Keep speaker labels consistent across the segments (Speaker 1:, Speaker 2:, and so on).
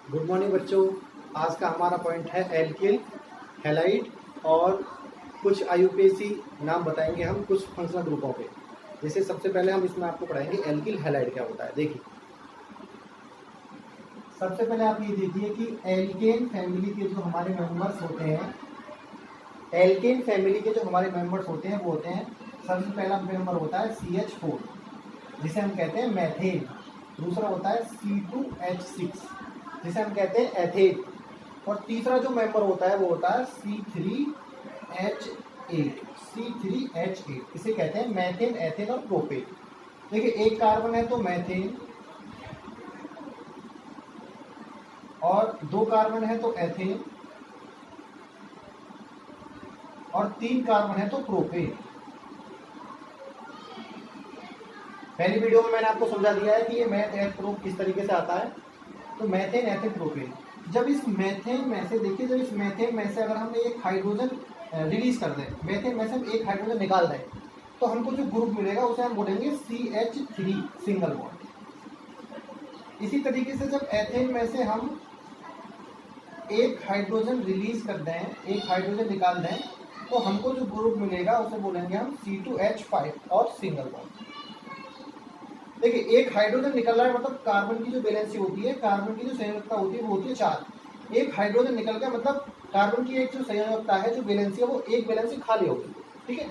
Speaker 1: Good morning बच्चों। आज का हमारा पॉइंट है एल्किल हैलाइड और कुछ आईयूपीएसी नाम बताएंगे हम कुछ फंक्शनल ग्रुपों के। जैसे सबसे पहले हम इसमें आपको पढ़ाएंगे एल्किल हैलाइड क्या होता है। देखिए सबसे पहले आप ये देखिए कि एल्केन फैमिली के जो हमारे मेंबर्स होते हैं, एल्केन फैमिली के जो हमारे मेंबर्स होते हैं वो होते हैं, सबसे पहला मेंबर होता है CH4 जिसे हम कहते हैं मैथेन। दूसरा होता है C2H6 जिसे हम कहते हैं एथेन। और तीसरा जो मेंबर होता है वो होता है C3H8 इसे कहते हैं मैथेन, एथेन और प्रोपेन। देखिए एक कार्बन है तो मैथेन, और दो कार्बन है तो एथेन, और तीन कार्बन है तो प्रोपेन। पहली वीडियो में मैंने आपको समझा दिया है कि ये मैथ एथ प्रो किस तरीके से आता है। तो मैथेन, एथेन, प्रोपेन। जब इस मैथेन में से देखिए, जब इस मैथेन में से अगर हम एक हाइड्रोजन रिलीज कर दें, मैथेन में से हम एक हाइड्रोजन निकाल दें, तो हमको जो ग्रुप मिलेगा उसे हम बोलेंगे CH3 सिंगल बॉन्ड। इसी तरीके से जब एथेन में से हम एक हाइड्रोजन रिलीज कर दें, एक हाइड्रोजन निकाल दें, तो हमको जो ग्रुप मिलेगा उसे बोलेंगे हम C2H5 और सिंगल बॉन्ड। देखिए एक हाइड्रोजन निकल रहा है मतलब कार्बन की जो वैलेंसी होती है, कार्बन की जो संयोजकता होती है वो होती है 4। एक हाइड्रोजन निकल गया मतलब कार्बन की एक जो संयोजकता है, जो वैलेंसी है, वो एक वैलेंसी खाली होगी। ठीक है,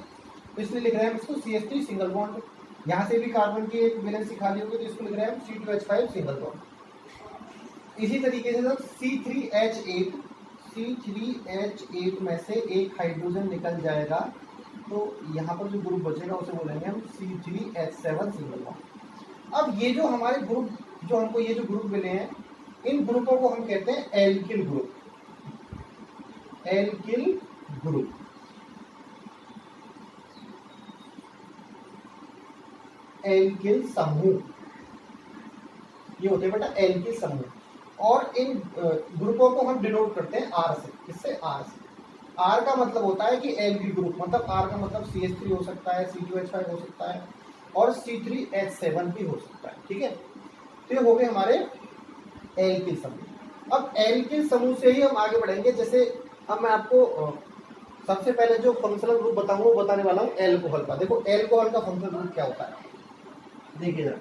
Speaker 1: तो इसलिए लिख रहे हैं हम इसको CH3 सिंगल बॉन्ड। यहाँ से भी कार्बन की एक वैलेंसी खाली होगी तो इसको लिख रहे हैं हम C2H5 सिंगल बॉन्ड। इसी तरीके से जब C3H8 में से एक हाइड्रोजन निकल जाएगा तो यहाँ पर जो ग्रुप बचेगा उसे बोलेंगे हम C3H7 सिंगल बॉन्ड। अब ये जो हमारे ग्रुप, जो हमको ये जो ग्रुप मिले हैं, इन ग्रुपों को हम कहते हैं alkyl group. Alkyl group, alkyl समूह, ये होते हैं बेटा एल्किल समूह। और इन ग्रुपों को हम डिनोट करते हैं R से। किससे? R से। R का मतलब होता है कि एल्किल ग्रुप, मतलब R का मतलब CH3 हो सकता है, C2H5 हो सकता है और C3H7 भी हो सकता है। ठीक है, तो ये हो गए हमारे एल्किल समूह। अब एल्किल समूह से ही हम आगे बढ़ेंगे। जैसे अब मैं आपको सबसे पहले जो फंक्शनल ग्रुप बताऊंगा वो बताने वाला हूँ एल्कोहल का। देखो एल्कोहल का फंक्शनल ग्रुप क्या होता है, देखिए जरा।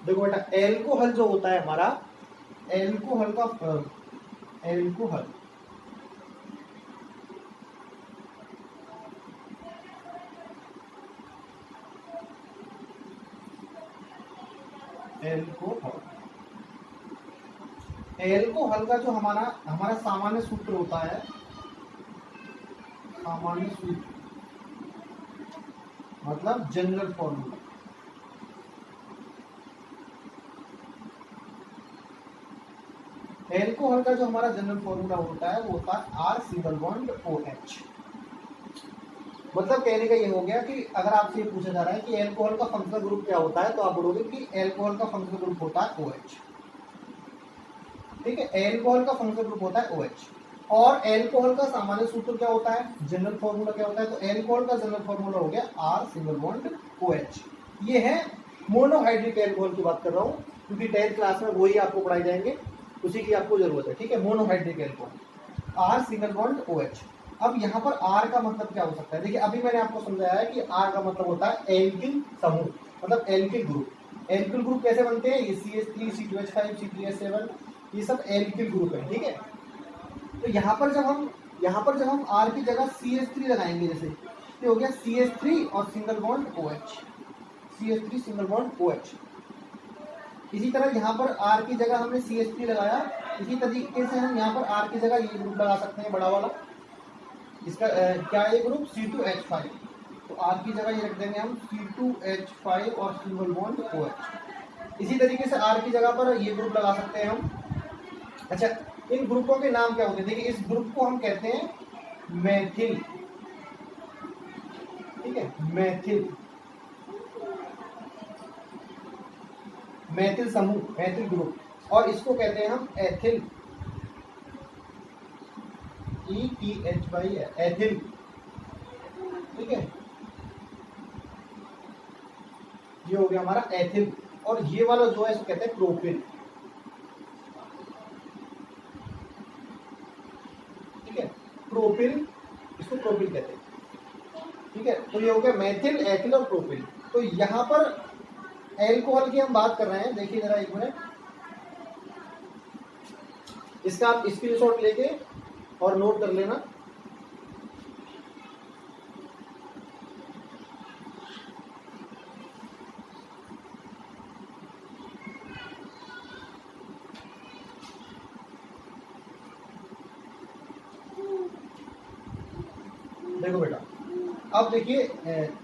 Speaker 1: देखो बेटा एल्कोहल जो होता है हमारा, एल्कोहल का एल्कोहल एल्कोहल एल्कोहल का जो हमारा सामान्य सूत्र होता है, सामान्य सूत्र मतलब जनरल फॉर्मूला। एल्कोहल का जो हमारा जनरल फॉर्मूला होता है वो होता है R सिंगल बॉन्ड OH। मतलब कहने का ये हो गया कि अगर आपसे ये पूछा जा रहा है कि एल्कोहल का फंक्शनल ग्रुप क्या होता है, तो आप बोलोगे कि एल्कोहल का फंक्शनल ग्रुप होता है OH। ठीक है, एल्कोहल का फंक्शनल ग्रुप होता है OH। और एल्कोहल का सामान्य सूत्र क्या होता है, जनरल फॉर्मूला क्या होता है, तो एल्कोहल का जनरल फॉर्मूला हो गया R सिंगल बॉन्ड OH। ये है मोनोहाइड्रिक एल्कोहल की बात कर रहा हूँ, क्योंकि 10th क्लास में वही आपको पढ़ाई जाएंगे, उसी की आपको जरूरत है। ठीक है, monohydric alcohol R single bond OH। अब यहाँ पर R का मतलब क्या हो सकता है, देखिए अभी मैंने आपको समझाया है कि R का मतलब होता है एल्किल समूह, मतलब एल्किल ग्रुप। एल्किल ग्रुप कैसे बनते हैं, ये CH3, C2H5, C3H7, ये सब एल्किल ग्रुप है। ठीक है, तो यहाँ पर जब हम R की जगह CH3 लगाएंगे, जैसे ये हो गया CH3 और single bond OH, CH3 single bond OH। इसी तरह यहाँ पर R की जगह हमने CH3 लगाया, इसी तरीके से हम यहाँ पर R की जगह ये ग्रुप लगा सकते हैं, बड़ा वाला। इसका क्या है ये ग्रुप, C2H5। तो R की जगह ये रख देंगे हम C2H5 और सिंगल बॉन्ड OH। इसी तरीके से R की जगह पर ये ग्रुप लगा सकते हैं हम। अच्छा, इन ग्रुपों के नाम क्या होते हैं, देखिए इस ग्रुप को हम कहते हैं मैथिल। ठीक है, मैथिल, मैथिल समूह, मैथिल ग्रुप। और इसको कहते हैं हम एथिल, ETH एथिल, ठीक है, ये हो गया हमारा एथिल। और ये वाला जो है इसको कहते हैं प्रोपिल, ठीक है, प्रोपिल, इसको प्रोपिल कहते हैं, ठीक है। तो ये हो गया मेथिल, एथिल और प्रोपिल। तो यहाँ पर एल्कोहल की हम बात कर रहे हैं, देखिए जरा एक मिनट, इसका आप स्क्रीनशॉट लेके और नोट कर लेना। देखो बेटा, अब देखिए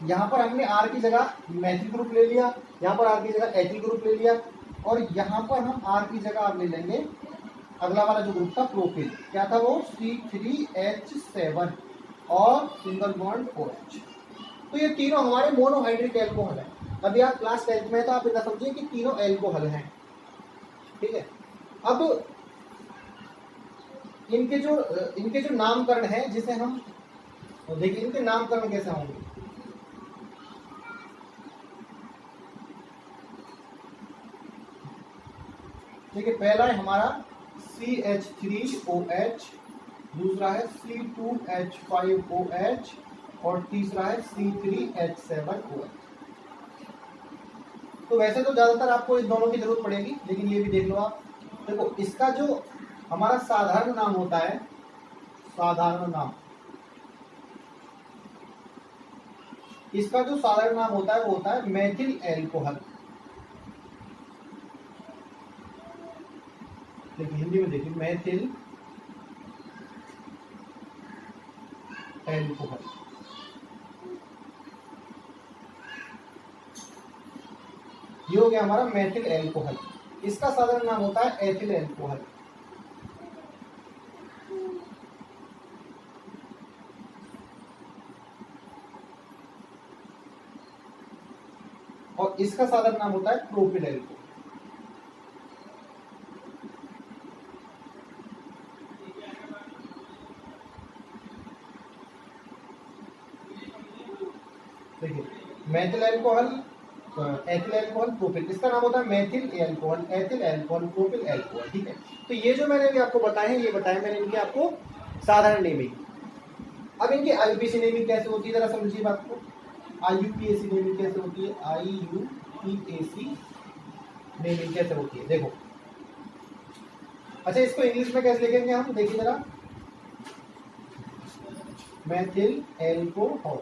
Speaker 1: यहाँ पर हमने आर की जगह मैथिल ग्रुप ले लिया, यहाँ पर आर की जगह एथिल ग्रुप ले लिया, और यहाँ पर हम आर की जगह आप ले लेंगे अगला वाला जो ग्रुप था प्रोपिल, क्या था वो C3H7 और सिंगल बॉन्ड OH। तो ये तीनों हमारे मोनोहाइड्रिक एल्कोहल है। अभी आप क्लास 10th में, तो आप इतना समझिए कि तीनों एल्कोहल हैं, ठीक है। अब इनके जो नामकरण है, जिसे हम देखिए, इनके नामकरण कैसे होंगे। देखिए पहला है हमारा CH3OH, दूसरा है C2H5OH और तीसरा है C3H7OH। तो वैसे तो ज्यादातर आपको इन दोनों की जरूरत पड़ेगी, लेकिन ये भी देख लो आप। देखो इसका जो हमारा साधारण नाम होता है, साधारण नाम, इसका जो साधारण नाम होता है वो होता है मेथिल एल्कोहल। देखिए हिंदी में देखिए, मेथिल एल्कोहल, ये हो गया हमारा मेथिल एल्कोहल। इसका साधारण नाम होता है एथिल एल्कोहल। और इसका साधारण नाम होता है प्रोपिल एल्कोहल। देखिए methyl alcohol, ethyl alcohol, propyl, इसका नाम होता है methyl alcohol, ethyl alcohol, propyl alcohol, ठीक है। तो ये जो मैंने अभी आपको बताए हैं, ये बताए मैंने इनके आपको साधारण नेमिंग। अब इनकी आईयूपीएसी नेमिंग कैसे होती है, जरा समझिए बात को। आईयूपीएसी नेमिंग कैसे होती है, आईयूपीएसी नेमिंग कैसे होती है, देखो। अच्छा, इसको इंग्लिश में कैसे लिखेंगे हम, देखिए जरा, मेथिल एल्कोहल,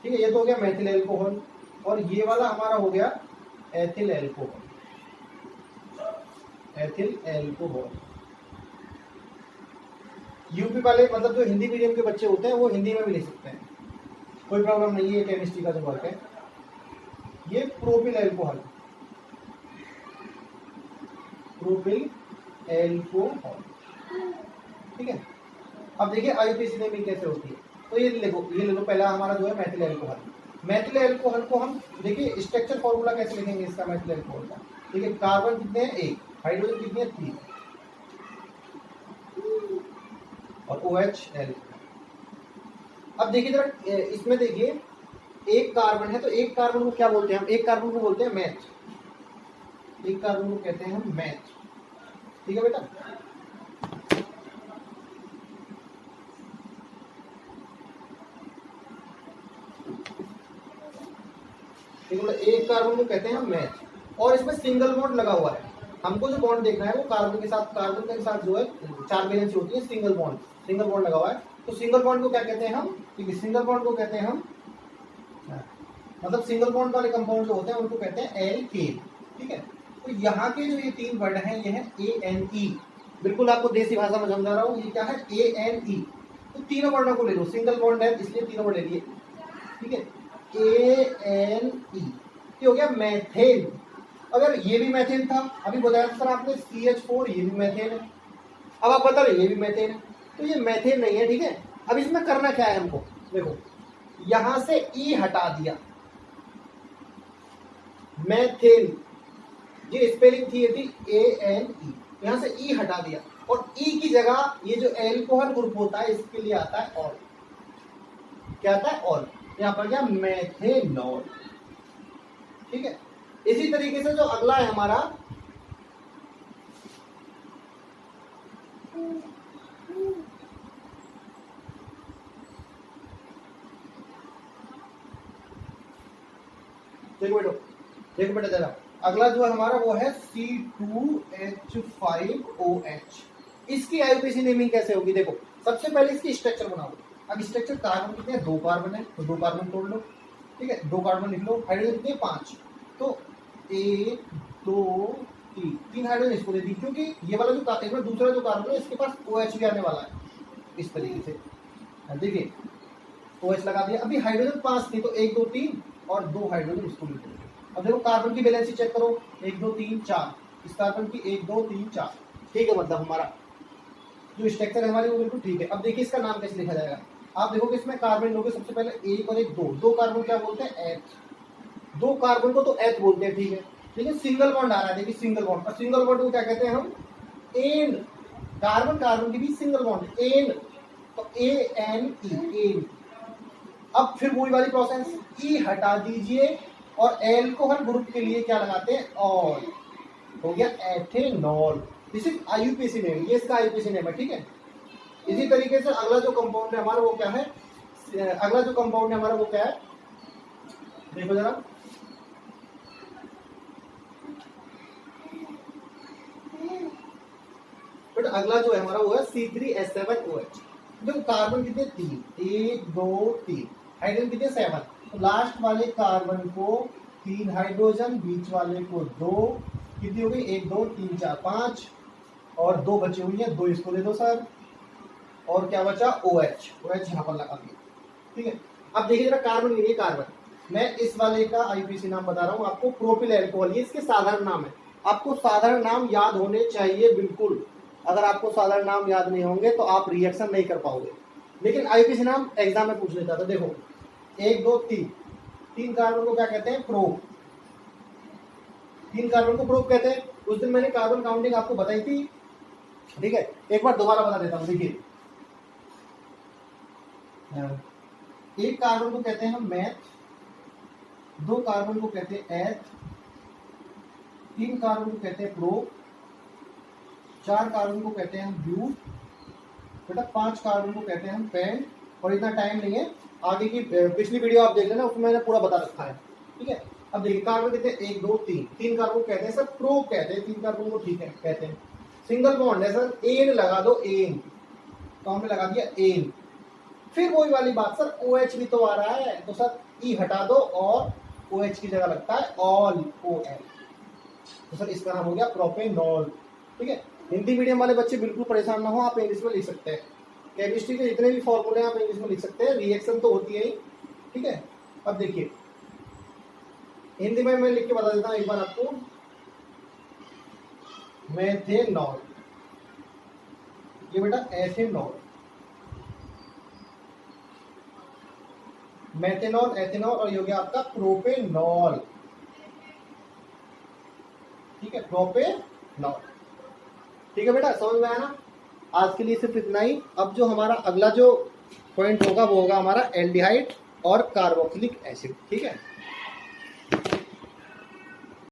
Speaker 1: ठीक है, ये तो हो गया मेथिल एल्कोहल। और ये वाला हमारा हो गया ethyl alcohol, ethyl alcohol. UP वाले, मतलब जो हिंदी मीडियम के बच्चे होते हैं, वो हिंदी में भी लिख सकते हैं, कोई प्रॉब्लम नहीं है, केमिस्ट्री का जो वर्क है। ये प्रोपिल एल्कोहल, प्रोपिल एल्कोहल, ठीक है। अब देखिए आईयूपीएसी नेमिंग कैसे होती है, तो ये देखो, ये ले लो, पहला हमारा जो है मेथिल एल्कोहल। मेथिल एल्कोहल को हम देखिए स्ट्रक्चर फॉर्मूला कैसे लिखेंगे इसका, मेथिल एल्कोहल का। देखिए कार्बन कितने हैं, 1, हाइड्रोजन कितने हैं, 3, और OH। अब देखिए जरा, इसमें देखिए एक कार्बन है, तो एक कार्बन को क्या बोलते हैं हम, एक कार्बन को बोलते हैं मैच, एक कार्बन को कहते हैं हम मैच, ठीक है बेटा। एक कार्बन को कहते हैं हम मैच, और इसमें सिंगल बॉन्ड लगा हुआ है। हमको जो बॉन्ड देखना है वो कार्बन के साथ जो है 4 वैलेंसी होती है, सिंगल बॉन्ड लगा हुआ है। तो सिंगल बॉन्ड को क्या कहते हैं हम, क्योंकि सिंगल बॉन्ड को कहते हैं हम, मतलब सिंगल बॉन्ड वाले कंपाउंड जो होते हैं उनको कहते हैं एल्केन, ठीक है। तो यहाँ के जो ये 3 वर्ड हैं, ये है ANE, बिल्कुल आपको देसी भाषा में समझा रहा हूँ, ये क्या है ANE। तो तीनों वर्डों को ले लो, सिंगल बॉन्ड है इसलिए तीनों वर्ड ले लिए, ठीक है। ANE, ये हो गया मैथेन। अगर ये भी मैथेन था, अभी बताया सर आपने CH4, ये भी मैथेन है। अब आप बता रहे ये भी मैथेन है, तो ये मैथेन नहीं है, ठीक है। अब इसमें करना क्या है हमको, देखो यहां से E हटा दिया, मैथेन, ये स्पेलिंग थी, ये थी ANE, यहाँ से E हटा दिया और E की जगह ये जो एल्कोहल ग्रुप होता है इसके लिए आता है ऑल। क्या आता है? ऑल। यहाँ पर क्या? मेथेनॉल। ठीक है। इसी तरीके से जो अगला है हमारा देखो बेटा जरा, अगला जो है हमारा वो है C2H5OH। इसकी आईयूपीएसी नेमिंग कैसे होगी? देखो सबसे पहले इसकी स्ट्रक्चर बनाओ। अब स्ट्रक्चर कार्बन कितने हैं? 2 कार्बन है तो 2 कार्बन तोड़ लो। ठीक है, 2 कार्बन लिख लो। हाइड्रोजन कितने? 5। तो 1 2 3 हाइड्रोजन इसको दे दी, क्योंकि ये वाला जो एक बार दूसरा जो कार्बन है इसके पास OH भी आने वाला है इस तरीके से। देखिए OH लगा दिया। अभी हाइड्रोजन 5 थी तो 1 2 3 और 2 हाइड्रोजन इसको लिख दो। अब देखो कार्बन की वैलेंसी चेक करो, 1 2 3 4, इस कार्बन की 1 2 3 4। ठीक है, मतलब हमारा जो स्ट्रक्चर है हमारी वो बिल्कुल ठीक है। अब देखिए इसका नाम कैसे लिखा जाएगा। आप देखो कि इसमें कार्बन लोगे सबसे पहले 1 और 1 2, 2 कार्बन क्या बोलते हैं? एथ। 2 कार्बन को तो एथ बोलते हैं। ठीक है, लेकिन सिंगल बॉन्ड आ रहा है, देखिए सिंगल बॉन्ड। और सिंगल बॉन्ड को क्या कहते हैं हम? एन। कार्बन कार्बन के बीच सिंगल बॉन्ड एन, तो ANE, एन। अब फिर वही वाली प्रोसेस, ई हटा दीजिए और एल्कोहल ग्रुप के लिए क्या लगाते हैं? ऑल। हो गया ethanol. This is IUPAC name, ये इसका आईयूपीएसी नेम है। ठीक है, इसी तरीके से अगला जो कंपाउंड है हमारा वो क्या है? अगला जो कंपाउंड है हमारा वो क्या है? देखो जरा, बट अगला जो है हमारा वो है C3H7OH। देखो कार्बन कितने? 3, 1 2 3, हाइड्रोजन कितने? 7। तो लास्ट वाले कार्बन को 3 हाइड्रोजन, बीच वाले को 2, कितनी हो गई? 1 2 3 4 5 और 2 बची हुई है, 2 इसको दे दो सर। और क्या बचा? OH यहाँ पर लगा दिया। ठीक है, अब देखिए जरा कार्बन गिनिए। कार्बन, मैं इस वाले का आईयूपीएसी नाम बता रहा हूँ आपको, प्रोपिल एल्कोहल। ये इसके साधारण नाम है। आपको साधारण नाम याद होने चाहिए बिल्कुल। अगर आपको साधारण नाम याद नहीं होंगे तो आप रिएक्शन नहीं कर पाओगे। लेकिन आईयूपीएसी नाम एग्जाम में पूछ लेता था। देखो 1 2 3, 3 कार्बन को क्या कहते हैं? प्रोप। 3 कार्बन को प्रोप कहते हैं। उस दिन मैंने कार्बन काउंटिंग आपको बताई थी। ठीक है, एक बार दोबारा बता देता हूँ। देखिए 1 कार्बन को कहते हैं हम मैथ, 2 कार्बन को कहते हैं एथ, 3 कार्बन को कहते हैं प्रोप, 4 कार्बन को कहते हैं हम ब्यूट, बेटा 5 कार्बन को कहते हैं हम पेंट। और इतना टाइम नहीं है, आगे की पिछली वीडियो आप देख लेना, उसमें मैंने पूरा बता रखा है। ठीक है, अब देखिए कार्बन कहते हैं 1 2 3, 3 कार्बन को कहते हैं सर प्रोप कहते हैं, 3 कार्बन को ठीक है कहते हैं। सिंगल बॉन्ड है सर, एन लगा दो, एन, तो हमने लगा दिया एन। फिर वही वाली बात सर, OH भी तो आ रहा है तो सर ई हटा दो और OH की जगह लगता है ऑल, OL। तो सर इसका नाम हो गया प्रोपेनॉल। ठीक है, हिंदी मीडियम वाले बच्चे बिल्कुल परेशान ना हो, आप इंग्लिश में लिख सकते हैं। केमिस्ट्री के जितने भी फॉर्मूले आप इंग्लिश में लिख सकते हैं, रिएक्शन तो होती है ही। ठीक है, अब देखिए हिंदी में मैं लिख के बता देता हूँ एक बार आपको। मेथेनॉल, ये बेटा एथेनॉल, मेथेनॉल, एथेनॉल और ये हो गया आपका प्रोपेनॉल। ठीक है, प्रोपेनॉल। ठीक है बेटा, समझ में आया ना? आज के लिए सिर्फ इतना ही। अब जो हमारा अगला जो पॉइंट होगा वो होगा हमारा एल्डिहाइड और कार्बोक्सिलिक एसिड। ठीक है।